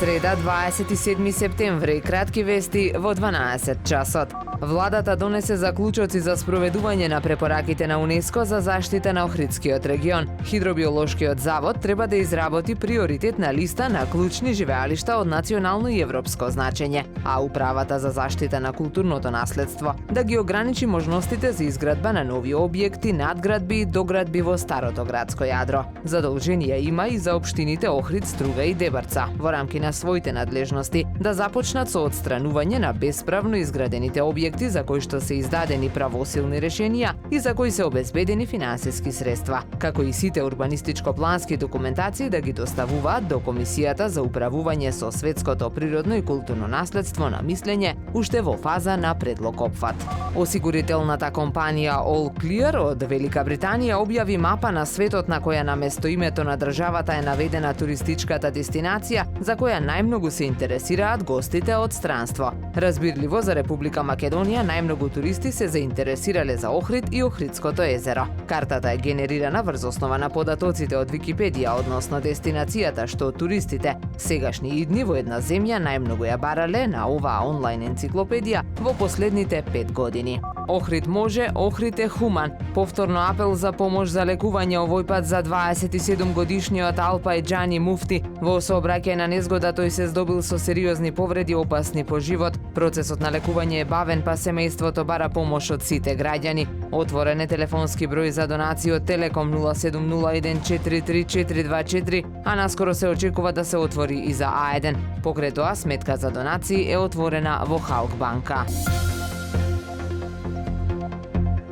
Среда, 27 септември, кратки вести во 12 часот. Владата донесе заклучоци за спроведување на препораките на УНЕСКО за заштита на Охридскиот регион. Хидробиолошкиот завод треба да изработи приоритетна листа на клучни живеалишта од национално и европско значење, а Управата за заштита на културното наследство да ги ограничи можностите за изградба на нови објекти, надградби и доградби во старото градско јадро. Задолженија има и за општините Охрид, Струга и Дебарца во рамки на своите надлежности да започнат со отстранување на бесправно изградените објекти за кои што се издадени правосилни решенија и за кои се обезбедени финансиски средства, како и сите урбанистичко-плански документации да ги доставуваат до Комисијата за управување со светското природно и културно наследство на мислење уште во фаза на предлог-опфат. Осигурителната компанија All Clear од Велика Британија објави мапа на светот на која наместо името на државата е наведена туристичката дестинација за која најмногу се интересираат гостите од странство. Разбирливо, за Република Македонија најмногу туристи се заинтересирале за Охрид и Охридското езеро. Картата е генерирана врз основа на податоците од Википедија односно дестинацијата што туристите сегашни и идни во една земја најмногу ја барале на оваа онлайн енциклопедија во последните 5 години. Охрид може, Охрид е хуман. Повторно апел за помош за лекување овој пат за 27 годишниот Алпај Џани Муфти. Во сообраќај на незгода тој се здобил со сериозни повреди опасни по живот. Процесот на лекување е бавен, па семејството бара помош од сите граѓани. Отворен е телефонски број за донации од Телеком 0701433424, а наскоро се очекува да се отвори и за А1. Покрај тоа сметка за донации е отворена во Халк банка.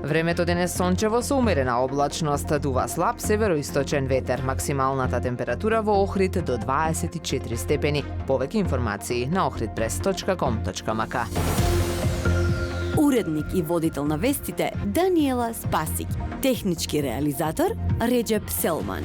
Времето денес сончево со умерена облачност, дува слаб североисточен ветер. Максималната температура во Охрид до 24 степени. Повеќе информации на ohridpress.com.mk. Уредник и водител на вестите Даниела Спасик. Технички реализатор Реджеп Селман.